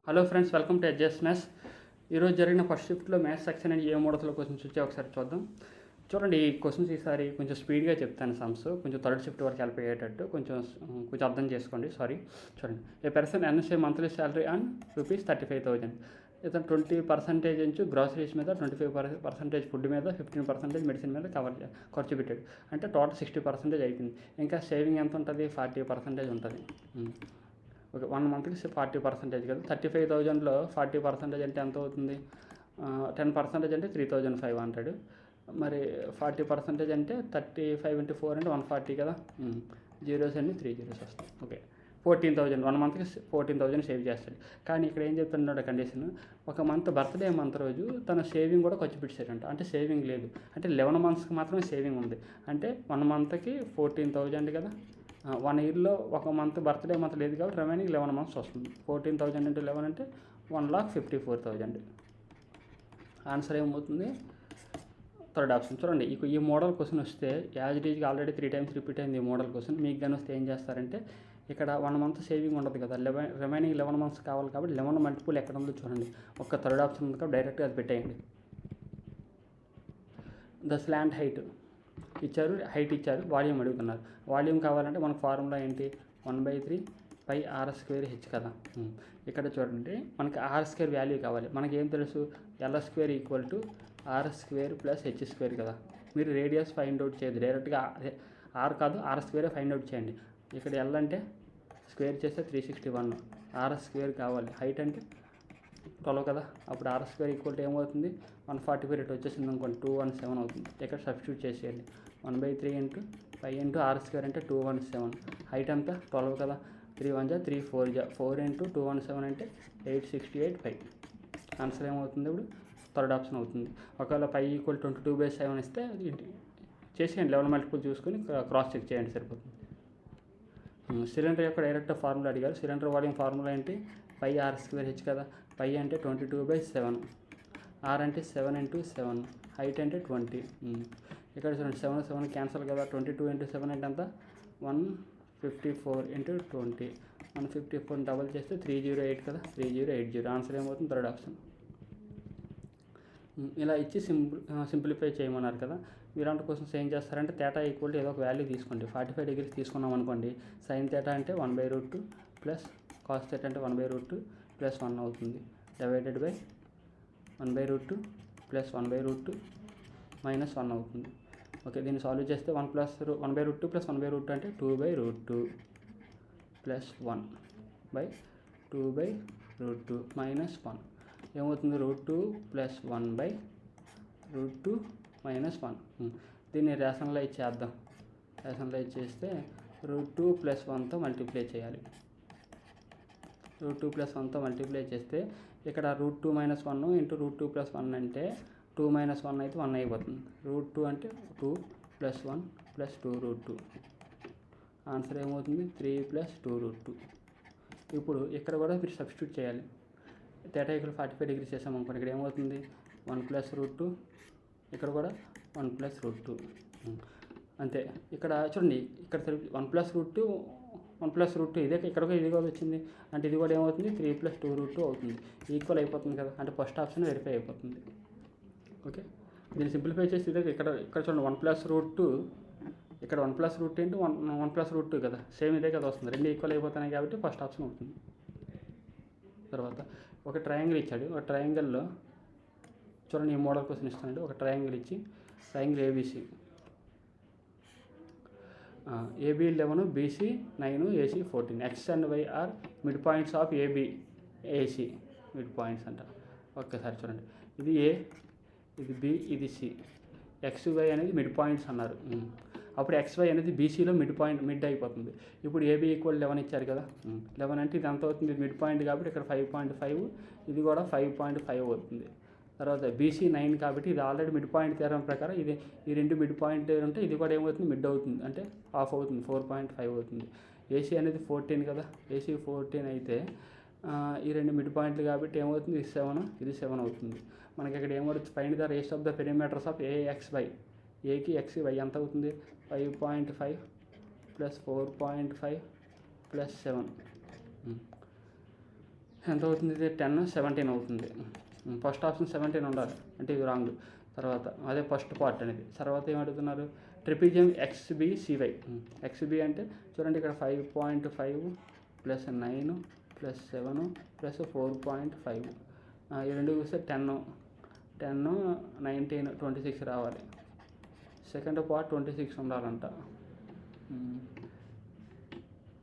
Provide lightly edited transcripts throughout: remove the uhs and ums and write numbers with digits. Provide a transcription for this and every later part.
Hello friends, welcome to edges maths. ఈరోజు జరిగిన first షిఫ్ట్లో మ్యాథ్స్ సెక్షన్ అని ఏ మోడల్స్లో క్వశ్చన్స్ వచ్చాయో ఒకసారి చూద్దాం. చూడండి, ఈ క్వశ్చన్స్ ఈసారి కొంచెం స్పీడ్గా చెప్తాను. సమ్స్ కొంచెం థర్డ్ షిఫ్ట్ వరకు హెల్ప్ అయ్యేటట్టు కొంచెం అర్థం చేసుకోండి. చూడండి, a person earns a monthly salary and ₹35,000. ఇతను 20% నుంచి గ్రాసరీస్ మీద, 25% ఫుడ్ మీద, 15% మెడిసిన్ మీద ఖర్చు పెట్టాడు. అంటే టోటల్ 60% అయిపోయింది. ఇంకా సేవింగ్ ఎంత ఉంటుంది? 40% ఉంటుంది. ఓకే, 1 మంత్కి 40% కదా. 35,000లో 40% అంటే ఎంత అవుతుంది? 10% అంటే 3,500. మరి 40% అంటే 35 × 4 అంటే 140 కదా. జీరోస్ అన్ని 3 జీరోస్ వస్తాయి. ఓకే, 14,000. 1 మంత్కి 14,000 సేవ్ చేస్తాడు. కానీ ఇక్కడ ఏం చెప్తున్నాడు కండిషన్? ఒక బర్త్డే మంత్ రోజు తన సేవింగ్ కూడా ఖర్చు పెట్టాడంట. అంటే సేవింగ్ లేదు, అంటే 11 మంత్స్కి మాత్రమే సేవింగ్ ఉంది. అంటే 1 మంత్కి 14,000 కదా. 1 ఇయర్లో ఒక మంత్ బర్త్డే మంత్ లేదు కాబట్టి రిమైనింగ్ 11 మంత్స్ వస్తుంది. 14,000 × 11 అంటే 1,54,000. ఆన్సర్ ఏమవుతుంది? Third option. చూడండి, ఈ మోడల్ క్వశ్చన్ వస్తే యాజ్ ఇట్ ఈజ్గా ఆల్రెడీ 3 టైమ్స్ రిపీట్ అయింది ఈ మోడల్ క్వశ్చన్. మీకు కానీ వస్తే ఏం చేస్తారంటే, ఇక్కడ 1 మంత్ సేవింగ్ ఉండదు కదా, రిమైనింగ్ 11 మంత్స్ కావాలి కాబట్టి 11 మల్టిపుల్ ఎక్కడ ఉందో చూడండి. ఒక థర్డ్ ఆప్షన్ ఉంది కాబట్టి డైరెక్ట్గా అది పెట్టేయండి. ద స్లాంట్ హైట్ ఇచ్చారు, హైట్ ఇచ్చారు, వాల్యూమ్ అడుగుతున్నారు. వాల్యూమ్ కావాలంటే మనకు ఫార్ములా ఏంటి? 1/3πr² కదా. ఇక్కడ చూడండి, మనకి r² వాల్యూ కావాలి. మనకి ఏం తెలుసు? l² = r² + h² కదా. మీరు రేడియస్ ఫైండ్ అవుట్ చేయదు, డైరెక్ట్గా r కాదు r² ఫైండ్ అవుట్ చేయండి. ఇక్కడ l అంటే స్క్వేర్ చేస్తే 361, r² కావాలి. హైట్ అంటే 12 కదా. అప్పుడు r² ఏమవుతుంది? 140 రేట్ వచ్చేసింది అనుకోండి, 217 అవుతుంది. ఇక్కడ సబ్స్టిట్యూట్ చేసేయండి. 1/3 × π × r² అంటే 217. హైట్ అంతా 12 కదా. 3 1 = 3 4 4 × 217 అంటే 868π. ఆన్సర్ ఏమవుతుంది? ఇప్పుడు థర్డ్ ఆప్షన్ అవుతుంది. ఒకవేళ π = 22/7 ఇస్తే చేసేయండి, 11 మల్టిపుల్ చూసుకొని క్రాస్ చెక్ చేయండి, సరిపోతుంది. సిలిండర్ యొక్క డైరెక్ట్ ఫార్ములా అడిగారు. సిలిండర్ వాల్యూమ్ ఫార్ములా ఏంటి? πr² కదా. π అంటే 22/7, r అంటే 7 × 7, హైట్ అంటే 20. ఇక్కడ చూడండి, 7 7 క్యాన్సల్ కదా. 22 × 7 అంటే ఎంత? 154 × 20. 154 డబల్ చేస్తే 308 కదా. 3080. ఆన్సర్ ఏమవుతుంది? Third option. ఇలా ఇచ్చి సింప్లిఫై చేయమన్నారు కదా. ఇలాంటి క్వశ్చన్స్ ఏం చేస్తారంటే, θ = ఏదో ఒక వాల్యూ తీసుకోండి. 45 డిగ్రీస్ తీసుకున్నాం అనుకోండి, sin θ అంటే 1/√2 ప్లస్ cos θ అంటే 1/√2 ప్లస్ 1 అవుతుంది. డివైడెడ్ బై 1/√2 ప్లస్ 1/√2 మైనస్ 1 అవుతుంది. ఓకే, దీన్ని సాల్వ్ చేస్తే 1/√2 ప్లస్ 1/√2 అంటే 2/√2 ప్లస్ 1/2/√2 మైనస్ 1 ఏమవుతుంది? √2 ప్లస్ 1/√2 మైనస్ 1. దీన్ని రేషనలైజ్ చేద్దాం. రేషనలైజ్ చేస్తే √2 ప్లస్ 1తో మల్టిప్లై చేయాలి. √2 ప్లస్ 1తో మల్టిప్లై చేస్తే ఇక్కడ √2 - 1 ఇంటూ √2 ప్లస్ 1 అంటే 2 - 1 అయితే 1 అయిపోతుంది. √2 అంటే 2 ప్లస్ 1 ప్లస్ 2√2. ఆన్సర్ ఏమవుతుంది? 3 ప్లస్ 2√2. ఇప్పుడు ఇక్కడ కూడా మీరు సబ్స్టిట్యూట్ చేయాలి. θ = 45 డిగ్రీస్ చేసాం అనుకోండి, ఇక్కడ ఏమవుతుంది? 1 + √2, ఇక్కడ కూడా 1 + √2. అంతే. ఇక్కడ చూడండి, ఇక్కడ 1 + √2 1 + √2 ఇదే, ఇక్కడ ఇది కూడా వచ్చింది. అంటే ఇది కూడా ఏమవుతుంది? 3 + 2√2 అవుతుంది. ఈక్వల్ అయిపోతుంది కదా. అంటే ఫస్ట్ ఆప్షన్ వెరిఫై అయిపోతుంది. ఓకే, దీన్ని సింప్లిఫై చేసి ఇదే ఇక్కడ చూడండి, 1 + √2, ఇక్కడ 1 + √2 ఇంటూ 1 + √2 కదా. సేమ్ ఇదే కదా వస్తుంది. రెండు ఈక్వల్ అయిపోతున్నాయి కాబట్టి ఫస్ట్ ఆప్షన్ అవుతుంది. తర్వాత ఒక ట్రయాంగిల్ ఇచ్చాడు. ఒక ట్రయాంగిల్లో చూడండి, ఈ మోడల్ క్వశ్చన్ ఇస్తానండి. ఒక ట్రయాంగిల్ ఇచ్చి, triangle ABC, AB 11, BC 9, AC 14. X and Y are mid points of AB, AC mid points అంట. ఒక్కసారి చూడండి, ఇది A, ఇది B, ఇది C. XY అనేది మిడ్ పాయింట్స్ అన్నారు. అప్పుడు XY అనేది BCలో మిడ్ అయిపోతుంది. ఇప్పుడు AB = 11 ఇచ్చారు కదా. 11 అంటే ఇది ఎంత అవుతుంది? మిడ్ పాయింట్ కాబట్టి ఇక్కడ 5.5, ఇది కూడా 5.5 అవుతుంది. తర్వాత BC 9 కాబట్టి ఇది ఆల్రెడీ మిడ్ పాయింట్ థియరం ప్రకారం ఈ రెండు మిడ్ పాయింట్ ఉంటే ఇది కూడా ఏమవుతుంది? మిడ్ అవుతుంది, అంటే హాఫ్ అవుతుంది, 4.5 అవుతుంది. AC అనేది 14 కదా. AC 14 అయితే ఈ రెండు మిడ్ పాయింట్లు కాబట్టి ఏమవుతుంది? ఇది 7, ఇది 7 అవుతుంది. మనకి ఇక్కడ ఏమవుతుంది? Find the ratio of the perimeters of AXY. ఏకి ఎక్స్కి వై ఎంత అవుతుంది? 5.5 ప్లస్ 4.5 ప్లస్ 7. ఎంత అవుతుంది? ఇది 10 17 అవుతుంది. ఫస్ట్ ఆప్షన్ 17 ఉండాలి, అంటే ఇది రాంగ్. తర్వాత అదే ఫస్ట్ పార్ట్ అనేది. తర్వాత ఏమడుగుతున్నారు? ట్రిపిజియం XBCY. XB అంటే చూడండి ఇక్కడ 5.5 + 9 + 7 + 4.5. ఈ రెండు చూస్తే 10 19 26 రావాలి. సెకండ్ పార్ట్ 26 ఉండాలంట.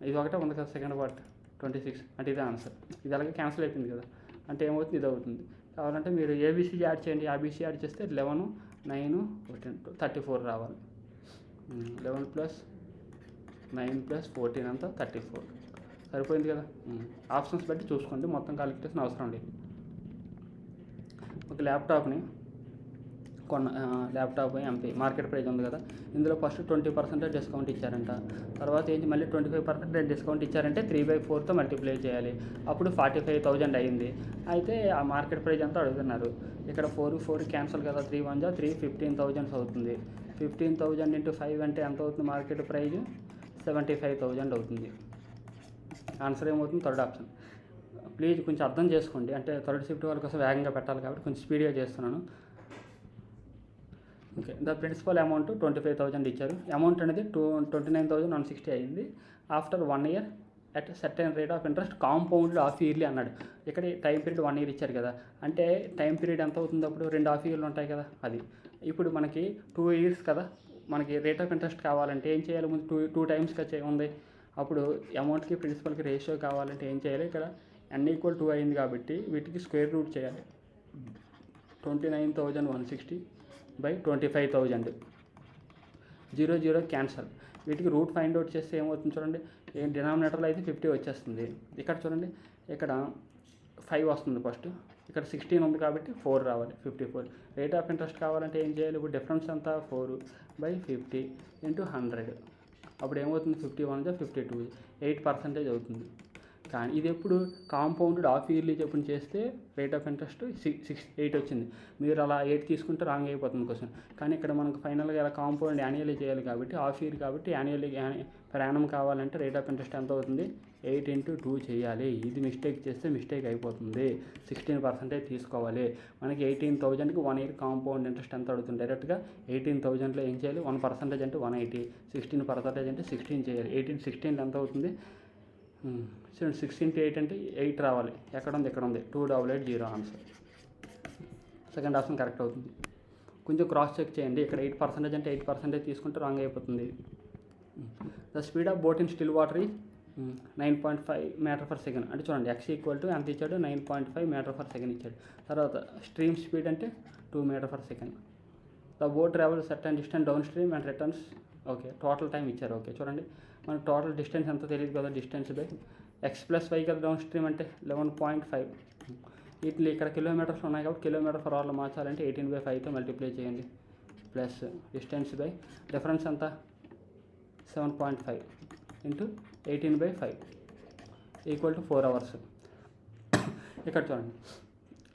ఇది ఒకటే ఉంది కదా సెకండ్ పార్ట్ 26, అంటే ఇదే ఆన్సర్. ఇది అలాగే క్యాన్సిల్ అయిపోయింది కదా, అంటే ఏమవుతుంది? ఇది అవుతుంది. కావాలంటే మీరు ABC యాడ్ చేయండి. ABC యాడ్ చేస్తే 11 9 14 34 రావాలి. 11 + 9 + 14 అంతా 34. సరిపోయింది కదా. ఆప్షన్స్ బట్టి చూసుకోండి, మొత్తం క్యాలిక్యులేషన్ అవసరం లేదు. ఒక ల్యాప్టాప్ని ల్యాప్టాప్ MP మార్కెట్ ప్రైస్ ఉంది కదా, ఇందులో ఫస్ట్ 20% డిస్కౌంట్ ఇచ్చారంట. తర్వాత ఏంటి, మళ్ళీ 25% డిస్కౌంట్ ఇచ్చారంటే 3/4తో మల్టిప్లై చేయాలి. అప్పుడు 45,000 అయింది. అయితే ఆ మార్కెట్ ప్రైస్ అంతా అడుగుతున్నారు. ఇక్కడ 4 క్యాన్సల్ కదా, 3 1 3 15,000 అవుతుంది. 15,000 × 5 అంటే ఎంత అవుతుంది? మార్కెట్ ప్రైజ్ 75,000 అవుతుంది. ఆన్సర్ ఏమవుతుంది? Third option. ప్లీజ్ కొంచెం అర్థం చేసుకోండి, అంటే థర్డ్ షిఫ్ట్ వాళ్ళ కోసం వేగంగా పెట్టాలి కాబట్టి కొంచెం స్పీడ్గా చేస్తున్నాను. ఓకే, ద ప్రిన్సిపల్ అమౌంట్ 25,000 ఇచ్చారు. అమౌంట్ అనేది 29,160 అయింది. After 1 year at certain rate of interest compound half yearly అన్నాడు. ఇక్కడ టైం పీరియడ్ 1 year ఇచ్చారు కదా, అంటే టైం పీరియడ్ ఎంత అవుతుంది? అప్పుడు 2 half yearలు ఉంటాయి కదా, అది. ఇప్పుడు మనకి 2 years కదా, మనకి రేట్ ఆఫ్ ఇంట్రెస్ట్ కావాలంటే ఏం చేయాలి? ముందు 2 times ఉంది. అప్పుడు అమౌంట్కి ప్రిన్సిపల్కి రేషియో కావాలంటే ఏం చేయాలి? ఇక్కడ n = 2 అయింది కాబట్టి వీటికి స్క్వేర్ రూట్ చేయాలి. 29,160 / 25,000. 0 0 క్యాన్సల్. వీటికి రూట్ ఫైండ్ అవుట్ చేస్తే ఏమవుతుంది చూడండి. డినామినేటర్లో అయితే 50 వచ్చేస్తుంది. ఇక్కడ చూడండి, ఇక్కడ 5 వస్తుంది ఫస్ట్, ఇక్కడ 16 ఉంది కాబట్టి 4 రావాలి, 54. రేట్ ఆఫ్ ఇంట్రెస్ట్ కావాలంటే ఏం చేయాలి? ఇప్పుడు డిఫరెన్స్ అంతా 4/50 × 100. అప్పుడు ఏమవుతుంది? 51 × 52 8% అవుతుంది. కానీ ఇది ఎప్పుడు కాంపౌండెడ్ హాఫ్ ఇయర్లీ చెప్పుని చేస్తే రేట్ ఆఫ్ ఇంట్రెస్ట్ 8 వచ్చింది. మీరు అలా 8 తీసుకుంటే రాంగ్ అయిపోతుంది క్వశ్చన్. కానీ ఇక్కడ మనకు ఫైనల్గా ఇలా కాంపౌండ్ యాన్యువల్లీ చేయాలి కాబట్టి హాఫ్ ఇయర్ కాబట్టి యాన్యువల్లీ పర్ యానం కావాలంటే రేట్ ఆఫ్ ఇంట్రెస్ట్ ఎంత అవుతుంది? 8 × 2 చేయాలి. ఇది మిస్టేక్ చేస్తే మిస్టేక్ అయిపోతుంది. 16% తీసుకోవాలి. మనకి 18,000కి 1 year కాంపౌండ్ ఇంట్రెస్ట్ ఎంత అడుగుతుంది? డైరెక్ట్గా 18,000లో ఏం చేయాలి? 1% అంటే 180, 16% అంటే 16 చేయాలి. 16 ఎంత అవుతుంది? 6 × 8 అంటే 8 రావాలి. ఎక్కడ ఉంది? ఇక్కడ ఉంది. 2880 ఆన్సర్. సెకండ్ ఆప్షన్ కరెక్ట్ అవుతుంది. కొంచెం క్రాస్ చెక్ చేయండి. ఇక్కడ 8% అంటే 8% తీసుకుంటే రాంగ్ అయిపోతుంది. The speed of boat in still water ఈ 9.5 m/s. అంటే చూడండి, x = ఎంత ఇచ్చాడు? 9.5 m/s ఇచ్చాడు. తర్వాత స్ట్రీమ్ స్పీడ్ అంటే 2 m/s. The boat travel certain distance down stream and returns. Okay, total time ఇచ్చారు. ఓకే, చూడండి, మనకు టోటల్ డిస్టెన్స్ ఎంత తెలియదు కదా, డిస్టెన్స్ బై x + y కదా డౌన్ స్ట్రీమ్ అంటే 11.5. వీటిని ఇక్కడ కిలోమీటర్స్ ఉన్నాయి కాబట్టి km/hలో మార్చాలంటే 18/5తో మల్టిప్లై చేయండి. ప్లస్ డిస్టెన్స్ బై డిఫరెన్స్ అంతా 7.5 × 18/5 = 4 hours. ఇక్కడ చూడండి,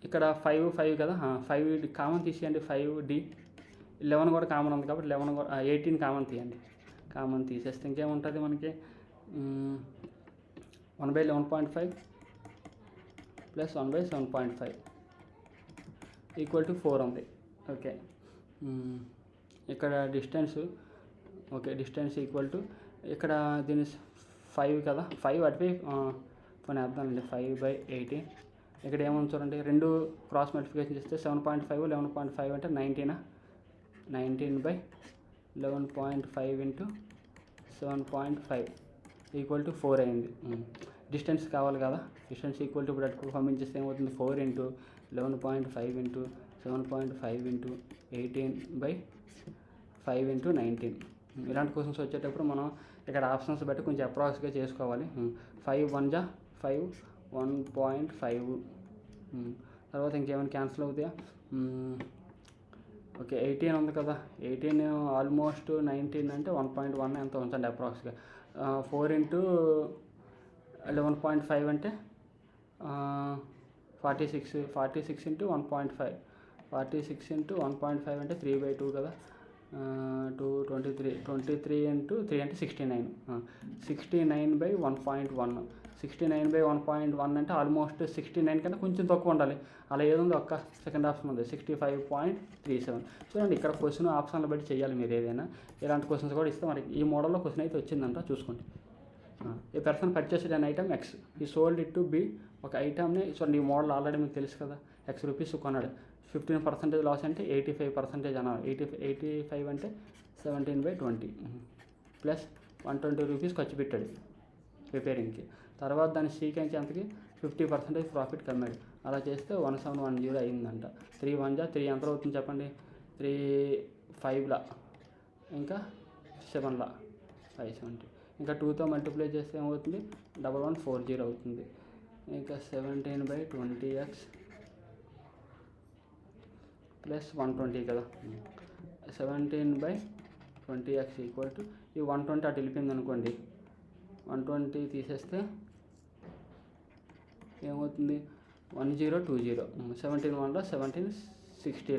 ఇక్కడ 5 కదా, 5 కామన్ తీసేయండి. 5D 11 కూడా కామన్ ఉంది కాబట్టి 18 కామన్ తీయండి. కామన్ తీసేస్తే ఇంకేముంటుంది మనకి? 1/11.5 + 1/7.5 = 4 ఉంది. ఓకే, ఇక్కడ డిస్టెన్స్. ఓకే, డిస్టెన్స్ ఇక్కడ దీని 5 కదా, 5 అటువై పోనీ వేద్దామండి. 5/18. ఇక్కడ ఏమన్నా చూడండి, రెండు క్రాస్ మల్టిప్లికేషన్ చేస్తే 7.5 11.5 అంటే 19. 19/11.5 × 7.5 = 4 అయింది. డిస్టెన్స్ కావాలి కదా, డిస్టెన్స్ ఇప్పుడు అటు పంపించేస్తే ఏమవుతుంది? 4 × 11.5 × 7.5 × 18/5 × 19. ఇలాంటి క్వశ్చన్స్ వచ్చేటప్పుడు మనం ఇక్కడ ఆప్షన్స్ బట్టి కొంచెం అప్రాక్స్గా చేసుకోవాలి. 5 1 5 1.5. తర్వాత ఇంకేమైనా క్యాన్సిల్ అవుతాయా? ఓకే, 18 ఉంది కదా, 18 ఆల్మోస్ట్ 19 అంటే 1.1 ఎంత ఉంచండి అప్రాక్స్గా. 4 × 11.5 అంటే 46. 46 × 1.5. 46 × 1.5 అంటే 3/2 కదా. 23 × 3 అంటే 69. 69/1.1. 69/1.1 అంటే ఆల్మోస్ట్ 69 కన్నా కొంచెం తక్కువ ఉండాలి. అలా ఏముంది, ఒక్క సెకండ్ ఆప్షన్ ఉంది 65.37. చూడండి, ఇక్కడ క్వశ్చన్ ఆప్షన్లు బట్టి చేయాలి మీరు ఏదైనా. ఇలాంటి క్వశ్చన్స్ కూడా ఇస్తే మనకి ఈ మోడల్లో క్వశ్చన్ అయితే వచ్చిందంట, చూసుకోండి. A person purchased an item X, he sold it to B. ఒక ఐటమ్ని చూడండి, ఈ మోడల్ ఆల్రెడీ మీకు తెలుసు కదా, X రూపీస్ కొన్నాడు. 15% లాస్ అంటే 85% అన్నారు. 85 అంటే 17/20 ప్లస్ 120 రూపీస్ ఖర్చు పెట్టాడు రిపేరింగ్కి. తర్వాత దాని సీకెంచి ఎంతకి 50% ప్రాఫిట్ కమ్మాడు. అలా చేస్తే 1710 అయిందంట. 3 1 3 ఎంత అవుతుంది చెప్పండి, 3 5 ఇంకా 7 570. ఇంకా 2తో మల్టిప్లై చేస్తే ఏమవుతుంది, 1140 అవుతుంది. ఇంకా 17/20x ప్లస్ 120 కదా, 17/20x ఈక్వల్ టు ఈ 120 అటు వెళ్ళిపోయింది అనుకోండి. 120 తీసేస్తే ఏమవుతుంది, 1020. 17 1 1760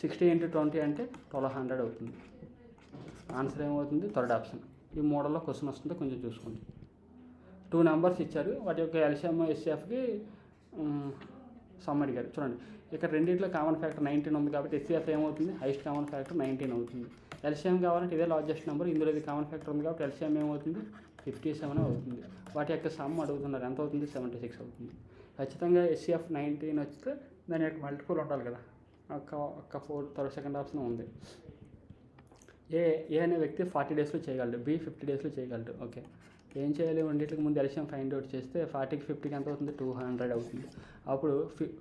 60 × 20 అంటే 1200 అవుతుంది. ఆన్సర్ ఏమవుతుంది, థర్డ్ ఆప్షన్. ఈ మోడల్లో క్వశ్చన్ వస్తుందో కొంచెం చూసుకోండి. 2 నెంబర్స్ ఇచ్చారు, వాటి యొక్క ఎల్సిఎం ఎస్సిఎఫ్కి సమ్ అడిగారు. చూడండి, ఇక్కడ రెండింటిలో కామన్ ఫ్యాక్టర్ 19 ఉంది కాబట్టి ఎస్సిఎఫ్ ఏమవుతుంది, హైయెస్ట్ కామన్ ఫ్యాక్టర్ 19 అవుతుంది. ఎల్సిఎం కావాలంటే ఇదే లార్జెస్ట్ నెంబర్, ఇందులో ఇది కామన్ ఫ్యాక్టర్ ఉంది కాబట్టి ఎల్సిఎం ఏమవుతుంది, 57 అవుతుంది. వాటి యొక్క సమ్ అడుగుతున్నారు, ఎంత అవుతుంది, 76 అవుతుంది. ఖచ్చితంగా ఎస్సిఎఫ్ 19 వస్తే దాని యొక్క మల్టిపుల్ ఉండాలి కదా, ఒక్క 4 సెకండ్ ఆప్షన్ ఉంది. ఏ అనే వ్యక్తి 40 డేస్లో చేయగలడు, బి 50 డేస్లో చేయగలడు. ఓకే, ఏం చేయాలి, రెండింటికి ముందు ఎల్సిఎం ఫైండ్ అవుట్ చేస్తే 40కి 50కి ఎంత అవుతుంది, 200 అవుతుంది. అప్పుడు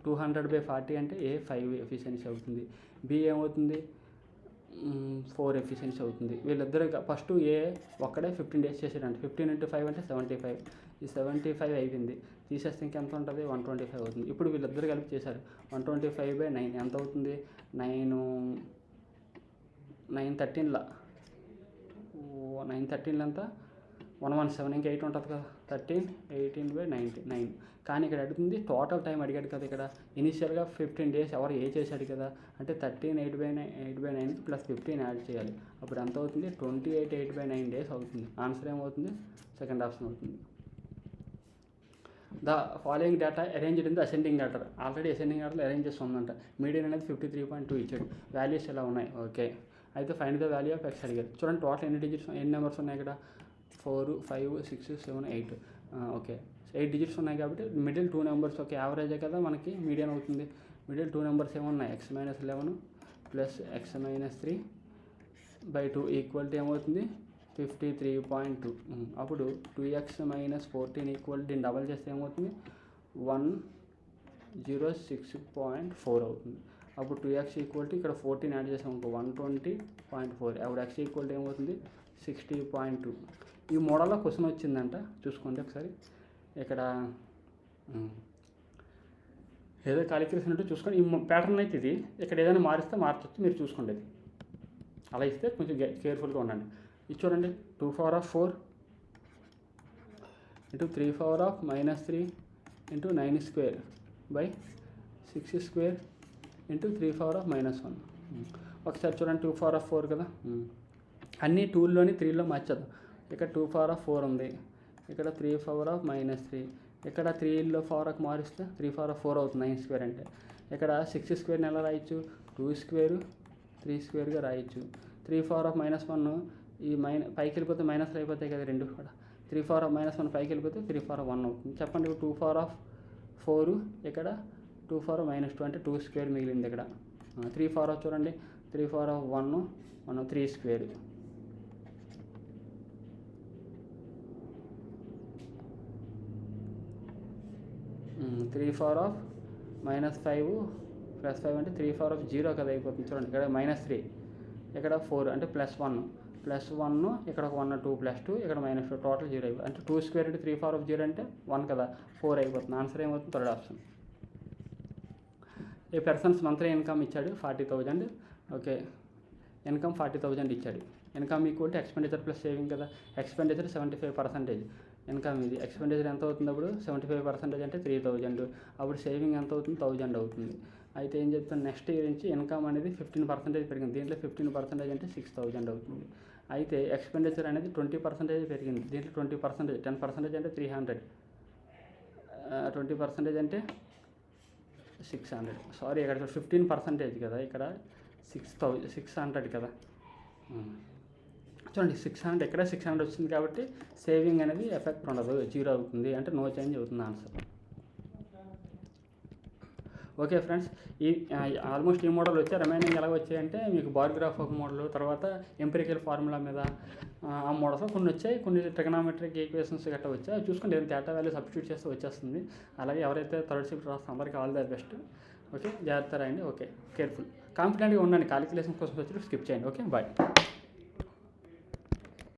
200/40 అంటే ఏ 5 ఎఫిషియన్సీ అవుతుంది, బి ఏమవుతుంది 4 ఎఫిషియన్సీ అవుతుంది. వీళ్ళిద్దరు ఫస్ట్ ఏ ఒక్కడే 15 డేస్ చేసాడంటే 15 × 5 అంటే 75. ఈ 75 అయిపోయింది, తీసేస్తే ఇంకెంత ఉంటుంది, 125 అవుతుంది. ఇప్పుడు వీళ్ళిద్దరు కలిపి చేశారు, 125/9 ఎంత అవుతుంది, 913 913 ఎంత 117, ఇంకా 8 ఉంటుంది కదా, 13 18/9. కానీ ఇక్కడ అడుగుతుంది టోటల్ టైం అడిగాడు కదా. ఇక్కడ ఇనిషియల్గా 15 డేస్ ఎవరు ఏ చేశాడు కదా, అంటే 13 8/9 ప్లస్ 15 యాడ్ చేయాలి. అప్పుడు ఎంత అవుతుంది, 28 8/9 డేస్ అవుతుంది. ఆన్సర్ ఏమవుతుంది, సెకండ్ ఆప్షన్ అవుతుంది. The following data arranged in the ascending order. Already ascending ఆర్డర్లో అరేంజ్ చేసి ఉందంట. మీడియన్ అనేది 53.2 ఇచ్చాడు, వాల్యూస్ ఇలా ఉన్నాయి. ఓకే, అయితే find the value of X అడిగారు. చూడండి, టోటల్ ఎన్ని నెంబర్స్ ఉన్నాయి ఇక్కడ, 4 5 6 7 8. ఓకే, 8 డిజిట్స్ ఉన్నాయి కాబట్టి మిడిల్ 2 నెంబర్స్ ఒక యావరేజే కదా మనకి మీడియన్ అవుతుంది. మిడిల్ 2 నెంబర్స్ ఏమున్నాయి, x-11 plus x-3/2 equal to ఏమవుతుంది, 53.2. అప్పుడు 2x - 14 ఈక్వల్, దీన్ని డబల్ చేస్తే ఏమవుతుంది, 106.4 అవుతుంది. అప్పుడు 2x ఈక్వల్ టు ఇక్కడ 14 యాడ్ చేసాం ఇంకో 120.4. అప్పుడు x ఈక్వల్ టు ఏమవుతుంది, 60.2. ఈ మోడల్లో క్వశ్చన్ వచ్చిందంట, చూసుకోండి ఒకసారి. ఇక్కడ ఏదో క్యాలిక్యులేషన్ ఉంటే చూసుకోండి. ఈ ప్యాటర్న్ అయితే ఇది, ఇక్కడ ఏదైనా మారిస్తే మార్చొచ్చు, మీరు చూసుకోండి. అది అలా ఇస్తే కొంచెం కేర్ఫుల్గా ఉండండి. ఇది చూడండి, 2^4 × 3^-3 × 9^2/6^2 × 3^-1. ఒకసారి చూడండి, 2^4 కదా, అన్నీ 2లోని 3లో మార్చేద్దాం. ఇక్కడ 2^4 ఉంది, ఇక్కడ 3^-3, ఇక్కడ 3లో 4కి మారిస్తే 3^4 అవుతుంది, 9² అంటే. ఇక్కడ 6² ఎలా రాయొచ్చు, 2² 3² రాయొచ్చు. 3^-1 ఈ పైకి వెళ్ళిపోతే మైనస్లు అయిపోతాయి కదా రెండు కూడా. 3^-1 పైకి వెళ్ళిపోతే 3^1 అవుతుంది. చెప్పండి, 2^4 ఇక్కడ 2^-2 అంటే 2² మిగిలింది ఇక్కడ. 3^4 చూడండి, 3^1 3². 3^-5 + 5 అంటే 3^0 కదా అయిపోతుంది. చూడండి, ఇక్కడ -3, ఇక్కడ 4 అంటే +1 ఇక్కడ ఒక 1 2 + 2 ఇక్కడ -2 టోటల్ 0 అయిపోతుంది. అంటే 2² అంటే 3^0 అంటే 1 కదా, 4 అయిపోతుంది. ఆన్సర్ ఏమవుతుంది, థర్డ్ ఆప్షన్. ఏ పర్సన్స్ మంత్లీ ఇన్కమ్ ఇచ్చాడు 40,000. ఓకే, ఇన్కమ్ 40,000 ఇచ్చాడు. Income equal to expenditure plus saving కదా. ఎక్స్పెండిచర్ 75%, ఇన్కమ్ ఇది. ఎక్స్పెండిచర్ ఎంత అవుతుంది అప్పుడు, 75% అంటే 3,000. అప్పుడు సేవింగ్ ఎంత అవుతుంది, 1,000 అవుతుంది. అయితే ఏం చెప్తాను, నెక్స్ట్ ఇయర్ నుంచి ఇన్కమ్ అనేది 15% పెరిగింది. దీంట్లో 15% అంటే 6,000 అవుతుంది. అయితే ఎక్స్పెండిచర్ అనేది 20% పెరిగింది. దీంట్లో 20%, 10% అంటే 300. 20% అంటే 600, సారీ ఇక్కడ 15% కదా, ఇక్కడ 600 కదా. చూడండి 600, ఇక్కడ 600 వచ్చింది కాబట్టి సేవింగ్ అనేది ఎఫెక్ట్ ఉండదు, 0 అవుతుంది, అంటే నో చేంజ్ అవుతుంది ఆన్సర్. ఓకే ఫ్రెండ్స్, ఈ ఆల్మోస్ట్ ఈ మోడల్ వచ్చాయి. రిమైనింగ్ ఎలా వచ్చాయంటే మీకు బార్ గ్రాఫ్ ఆఫ్ మోడల్, తర్వాత ఎంపిరికల్ ఫార్ములా మీద ఆ మోడల్స్ కొన్ని వచ్చాయి, కొన్ని ట్రిగనామెట్రిక్ ఈక్వేషన్స్ గట్రా వచ్చాయి. అవి చూసుకుంటే ఏదైనా డేటా వాల్యూ సబ్స్టిట్యూట్ చేస్తే వచ్చేస్తుంది. అలాగే ఎవరైతే థర్డ్ షిఫ్ట్ రాస్తే అందరికీ ఆల్ ద బెస్ట్. ఓకే, జాగ్రత్త రాయండి. ఓకే, కేర్ఫుల్, కాన్ఫిడెంట్గా ఉండండి. క్యాలిక్యులేషన్ కోసం వచ్చి స్కిప్ చేయండి. Okay, bye.